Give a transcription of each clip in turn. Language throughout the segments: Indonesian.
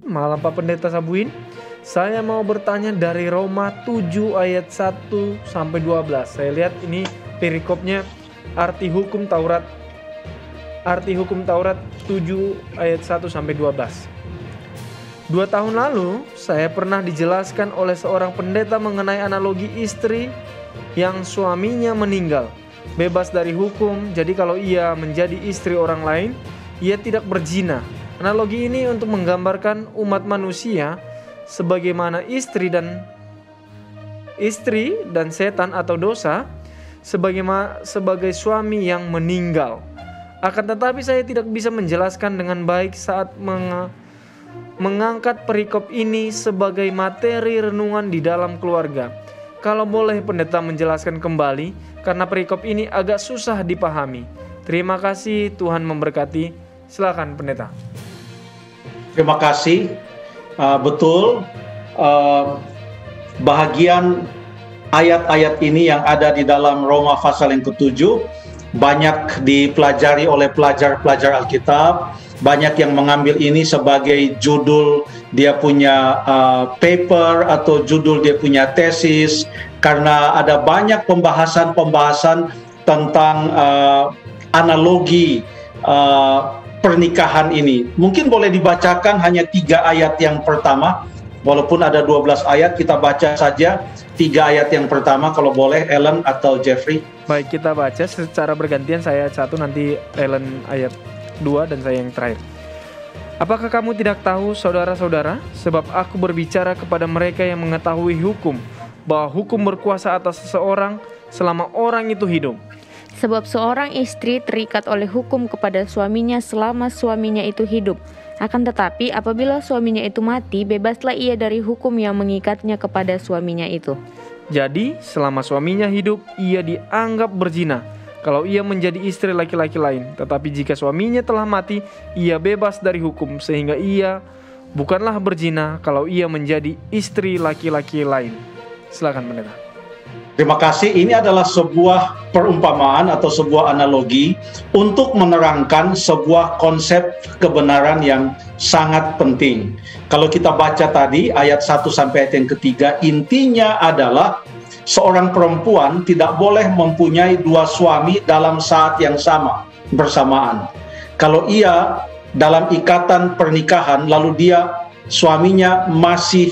malam Pak Pendeta Sabuin. Saya mau bertanya dari Roma 7 ayat 1 sampai 12. Saya lihat ini perikopnya arti hukum Taurat 7 ayat 1 sampai 12. 2 tahun lalu, saya pernah dijelaskan oleh seorang pendeta mengenai analogi istri yang suaminya meninggal, bebas dari hukum. Jadi kalau ia menjadi istri orang lain, ia tidak berzina. Analogi ini untuk menggambarkan umat manusia sebagaimana istri dan setan atau dosa sebagai suami yang meninggal. Akan tetapi saya tidak bisa menjelaskan dengan baik saat mengangkat perikop ini sebagai materi renungan di dalam keluarga. Kalau boleh pendeta menjelaskan kembali, karena perikop ini agak susah dipahami. Terima kasih, Tuhan memberkati. Silakan pendeta. Terima kasih. Betul, bahagian ayat-ayat ini yang ada di dalam Roma pasal yang ke-7 banyak dipelajari oleh pelajar-pelajar Alkitab. Banyak yang mengambil ini sebagai judul dia punya paper atau judul dia punya tesis, karena ada banyak pembahasan tentang analogi pernikahan ini. Mungkin boleh dibacakan hanya 3 ayat yang pertama, walaupun ada 12 ayat, kita baca saja 3 ayat yang pertama kalau boleh, Ellen atau Jeffrey. Baik, kita baca secara bergantian, saya ayat 1, nanti Ellen ayat 2 dan saya yang terakhir. Apakah kamu tidak tahu, saudara-saudara, sebab aku berbicara kepada mereka yang mengetahui hukum, bahwa hukum berkuasa atas seseorang selama orang itu hidup. Sebab seorang istri terikat oleh hukum kepada suaminya selama suaminya itu hidup. Akan tetapi apabila suaminya itu mati, bebaslah ia dari hukum yang mengikatnya kepada suaminya itu. Jadi selama suaminya hidup, ia dianggap berzina kalau ia menjadi istri laki-laki lain. Tetapi jika suaminya telah mati, ia bebas dari hukum, sehingga ia bukanlah berzina kalau ia menjadi istri laki-laki lain. Silakan pendeta. Terima kasih. Ini adalah sebuah perumpamaan atau sebuah analogi untuk menerangkan sebuah konsep kebenaran yang sangat penting. Kalau kita baca tadi ayat 1 sampai ayat yang ketiga, intinya adalah seorang perempuan tidak boleh mempunyai 2 suami dalam saat yang sama bersamaan. Kalau ia dalam ikatan pernikahan lalu suaminya masih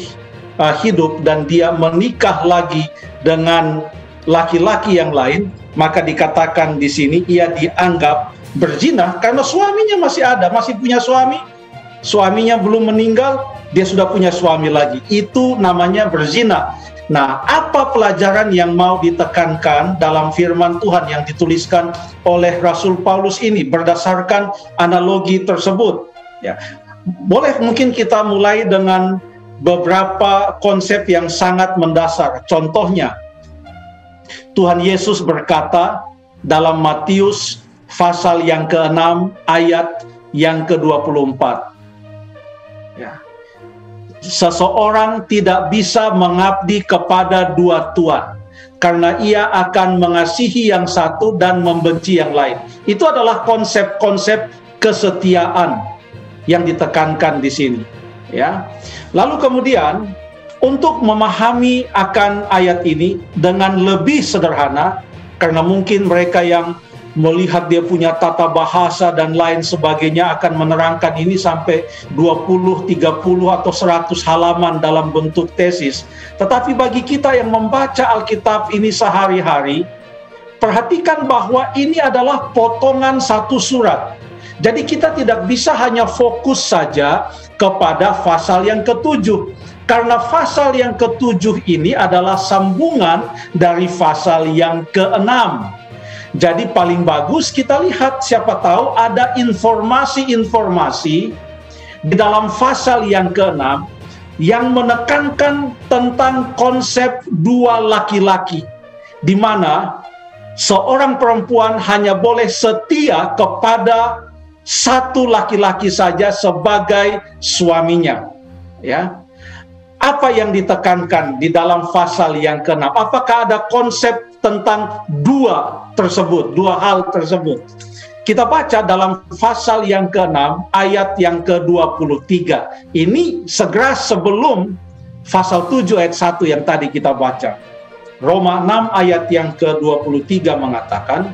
hidup dan dia menikah lagi dengan laki-laki yang lain, maka dikatakan di sini ia dianggap berzina karena suaminya masih ada, masih punya suami. Suaminya belum meninggal, dia sudah punya suami lagi. Itu namanya berzina. Nah, apa pelajaran yang mau ditekankan dalam firman Tuhan yang dituliskan oleh Rasul Paulus ini berdasarkan analogi tersebut? Ya, boleh mungkin kita mulai dengan beberapa konsep yang sangat mendasar. Contohnya, Tuhan Yesus berkata dalam Matius pasal yang ke-6 ayat yang ke-24. Ya. Seseorang tidak bisa mengabdi kepada 2 tuan, karena ia akan mengasihi yang satu dan membenci yang lain. Itu adalah konsep-konsep kesetiaan yang ditekankan di sini. Ya. Lalu kemudian untuk memahami akan ayat ini dengan lebih sederhana, karena mungkin mereka yang melihat dia punya tata bahasa dan lain sebagainya akan menerangkan ini sampai 20, 30 atau 100 halaman dalam bentuk tesis. Tetapi bagi kita yang membaca Alkitab ini sehari-hari, perhatikan bahwa ini adalah potongan satu surat. Jadi kita tidak bisa hanya fokus saja kepada pasal yang ke-7. Karena pasal yang ke-7 ini adalah sambungan dari pasal yang ke-6. Jadi paling bagus kita lihat, siapa tahu ada informasi-informasi di dalam pasal yang ke-6 yang menekankan tentang konsep 2 laki-laki, di mana seorang perempuan hanya boleh setia kepada 1 laki-laki saja sebagai suaminya. Ya. Apa yang ditekankan di dalam pasal yang ke-6? Apakah ada konsep tentang 2 hal tersebut? Kita baca dalam pasal yang ke-6 ayat yang ke-23. Ini segera sebelum pasal 7 ayat 1 yang tadi kita baca. Roma 6 ayat yang ke-23 mengatakan,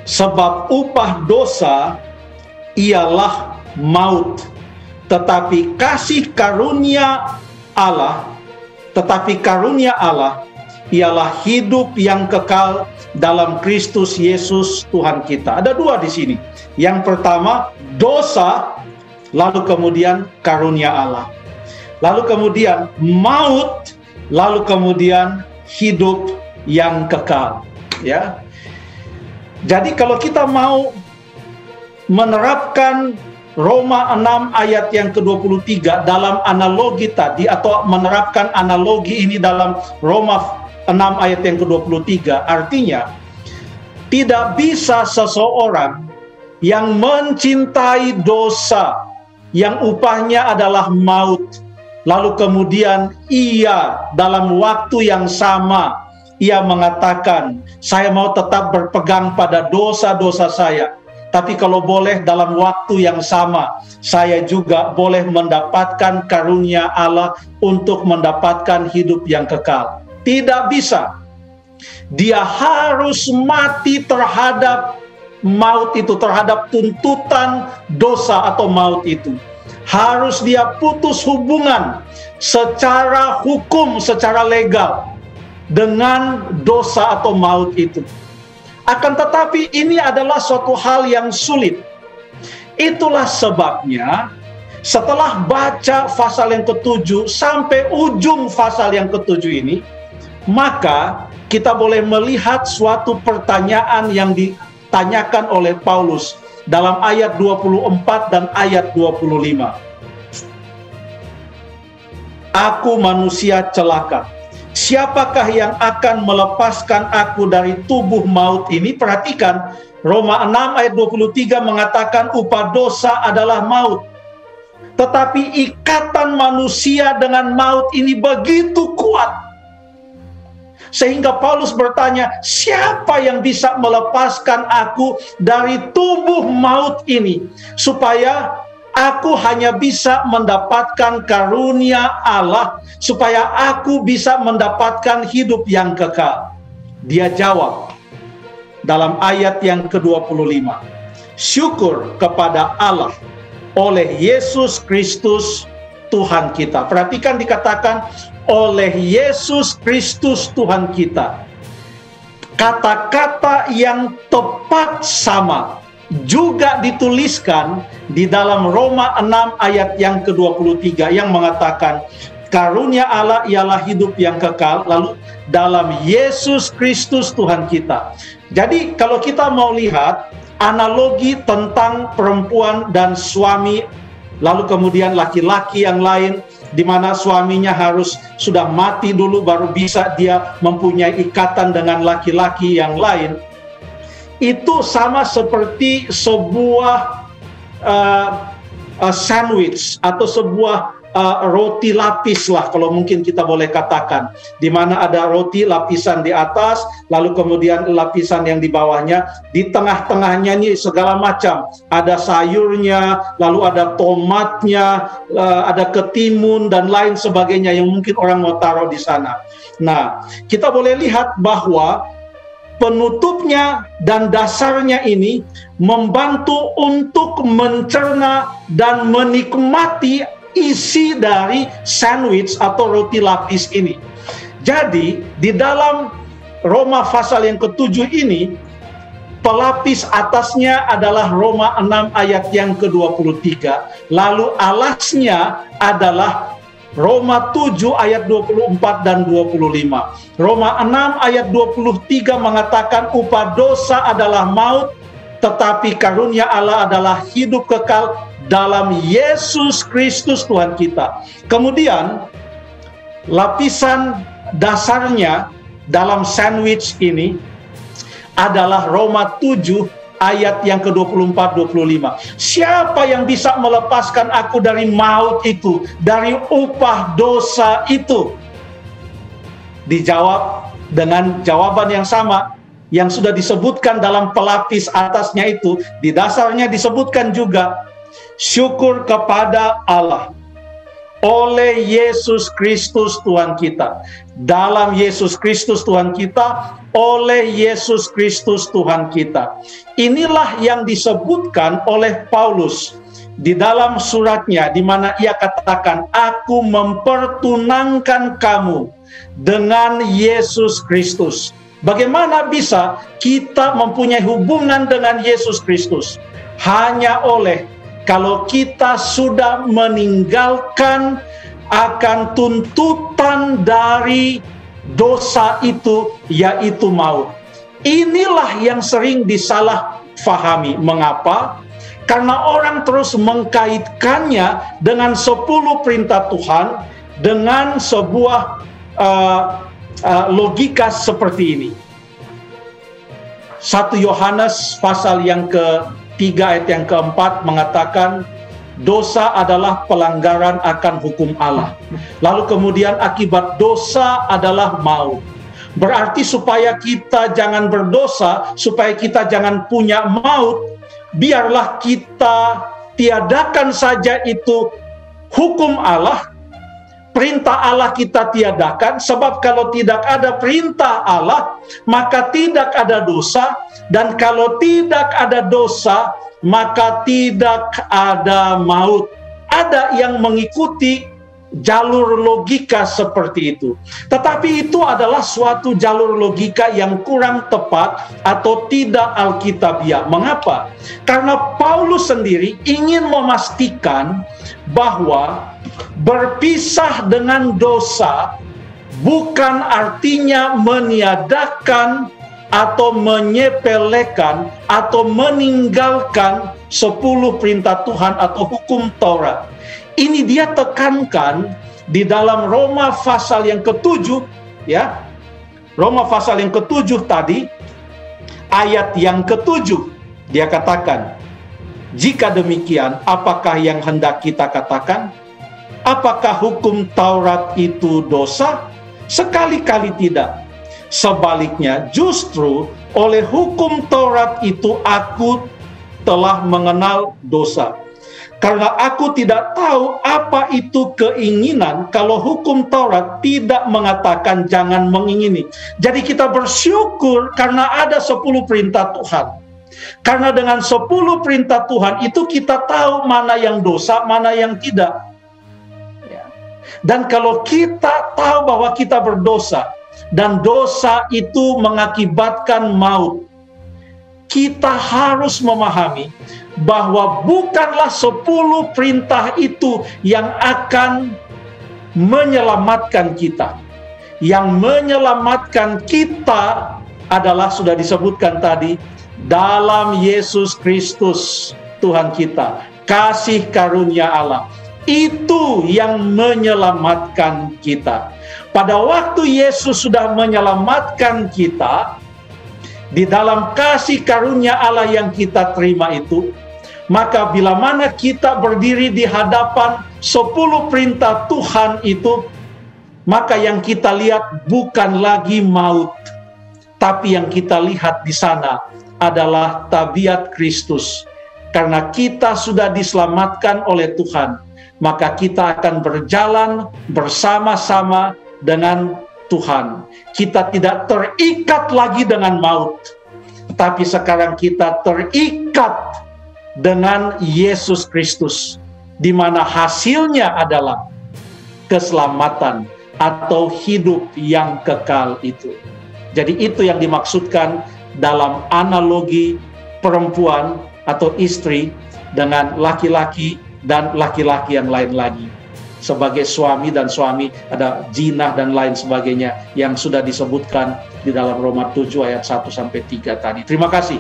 sebab upah dosa ialah maut, tetapi karunia Allah ialah hidup yang kekal dalam Kristus Yesus Tuhan kita. Ada dua di sini. Yang pertama, dosa, lalu kemudian karunia Allah. Lalu kemudian maut, lalu kemudian hidup yang kekal. Ya. Jadi kalau kita mau menerapkan Roma 6 ayat yang ke-23 dalam analogi tadi, atau menerapkan analogi ini dalam Roma 6 ayat yang ke-23, artinya tidak bisa seseorang yang mencintai dosa yang upahnya adalah maut, lalu kemudian ia dalam waktu yang sama ia mengatakan, saya mau tetap berpegang pada dosa-dosa saya, tapi kalau boleh dalam waktu yang sama saya juga boleh mendapatkan karunia Allah untuk mendapatkan hidup yang kekal. Tidak bisa. Dia harus mati terhadap maut itu, terhadap tuntutan dosa atau maut itu. Harus dia putus hubungan secara hukum, secara legal dengan dosa atau maut itu. Akan tetapi ini adalah suatu hal yang sulit. Itulah sebabnya setelah baca pasal yang ke-7 sampai ujung pasal yang ke-7 ini, maka kita boleh melihat suatu pertanyaan yang ditanyakan oleh Paulus dalam ayat 24 dan ayat 25. Aku manusia celaka. Siapakah yang akan melepaskan aku dari tubuh maut ini? Perhatikan, Roma 6 ayat 23 mengatakan upah dosa adalah maut. Tetapi ikatan manusia dengan maut ini begitu kuat, sehingga Paulus bertanya, siapa yang bisa melepaskan aku dari tubuh maut ini, supaya aku hanya bisa mendapatkan karunia Allah, supaya aku bisa mendapatkan hidup yang kekal. Dia jawab dalam ayat yang ke-25, syukur kepada Allah oleh Yesus Kristus Tuhan kita. Perhatikan dikatakan oleh Yesus Kristus Tuhan kita. Kata-kata yang tepat sama juga dituliskan di dalam Roma 6 ayat yang ke-23 yang mengatakan karunia Allah ialah hidup yang kekal, lalu dalam Yesus Kristus Tuhan kita. Jadi kalau kita mau lihat analogi tentang perempuan dan suami, lalu kemudian laki-laki yang lain, di mana suaminya harus sudah mati dulu baru bisa dia mempunyai ikatan dengan laki-laki yang lain. Itu sama seperti sebuah sandwich atau sebuah roti lapis lah, kalau mungkin kita boleh katakan, di mana ada roti lapisan di atas, lalu kemudian lapisan yang di bawahnya, di tengah-tengahnya ini segala macam, ada sayurnya, lalu ada tomatnya, ada ketimun dan lain sebagainya yang mungkin orang mau taruh di sana. Nah, kita boleh lihat bahwa penutupnya dan dasarnya ini membantu untuk mencerna dan menikmati isi dari sandwich atau roti lapis ini. Jadi di dalam Roma pasal yang ke-7 ini, pelapis atasnya adalah Roma 6 ayat yang ke-23, lalu alasnya adalah Roma 7 ayat 24 dan 25. Roma 6 ayat 23 mengatakan upah dosa adalah maut, tetapi karunia Allah adalah hidup kekal dalam Yesus Kristus Tuhan kita. Kemudian lapisan dasarnya dalam sandwich ini adalah Roma 7 ayat yang ke-24-25. Siapa yang bisa melepaskan aku dari maut itu, dari upah dosa itu? Dijawab dengan jawaban yang sama, yang sudah disebutkan dalam pelapis atasnya itu, di dasarnya disebutkan juga syukur kepada Allah oleh Yesus Kristus Tuhan kita. Dalam Yesus Kristus Tuhan kita, oleh Yesus Kristus Tuhan kita. Inilah yang disebutkan oleh Paulus di dalam suratnya, di mana ia katakan, aku mempertunangkan kamu dengan Yesus Kristus. Bagaimana bisa kita mempunyai hubungan dengan Yesus Kristus? Hanya oleh kalau kita sudah meninggalkan akan tuntutan dari dosa itu, yaitu maut. Inilah yang sering disalah fahami. Mengapa? Karena orang terus mengkaitkannya dengan 10 perintah Tuhan dengan sebuah logika seperti ini. 1 Yohanes pasal yang ke-3 ayat yang ke-4 mengatakan dosa adalah pelanggaran akan hukum Allah. Lalu kemudian akibat dosa adalah maut. Berarti supaya kita jangan berdosa, supaya kita jangan punya maut, biarlah kita tiadakan saja itu hukum Allah, perintah Allah kita tiadakan, sebab kalau tidak ada perintah Allah, maka tidak ada dosa, dan kalau tidak ada dosa, maka tidak ada maut. Ada yang mengikuti jalur logika seperti itu. Tetapi itu adalah suatu jalur logika yang kurang tepat atau tidak alkitabiah. Mengapa? Karena Paulus sendiri ingin memastikan bahwa berpisah dengan dosa bukan artinya meniadakan atau menyepelekan atau meninggalkan 10 perintah Tuhan atau hukum Taurat. Ini dia tekankan di dalam Roma pasal yang ke-7, ya. Roma pasal yang ke-7 tadi, ayat yang ke-7, dia katakan, jika demikian, apakah yang hendak kita katakan? Apakah hukum Taurat itu dosa? Sekali-kali tidak. Sebaliknya, justru oleh hukum Taurat itu aku telah mengenal dosa. Karena aku tidak tahu apa itu keinginan kalau hukum Taurat tidak mengatakan jangan mengingini. Jadi kita bersyukur karena ada 10 perintah Tuhan. Karena dengan 10 perintah Tuhan itu kita tahu mana yang dosa, mana yang tidak. Dan kalau kita tahu bahwa kita berdosa, dan dosa itu mengakibatkan maut, kita harus memahami bahwa bukanlah 10 perintah itu yang akan menyelamatkan kita. Yang menyelamatkan kita adalah sudah disebutkan tadi, dalam Yesus Kristus Tuhan kita, kasih karunia Allah. Itu yang menyelamatkan kita. Pada waktu Yesus sudah menyelamatkan kita, di dalam kasih karunia Allah yang kita terima itu, maka bila mana kita berdiri di hadapan 10 perintah Tuhan itu, maka yang kita lihat bukan lagi maut, tapi yang kita lihat di sana adalah tabiat Kristus. Karena kita sudah diselamatkan oleh Tuhan, maka kita akan berjalan bersama-sama dengan Tuhan. Kita tidak terikat lagi dengan maut, tapi sekarang kita terikat dengan Yesus Kristus, di mana hasilnya adalah keselamatan atau hidup yang kekal itu. Jadi itu yang dimaksudkan dalam analogi perempuan atau istri dengan laki-laki dan laki-laki yang lain lagi. Sebagai suami dan suami, ada jinah dan lain sebagainya yang sudah disebutkan di dalam Roma 7 ayat 1-3 tadi. Terima kasih.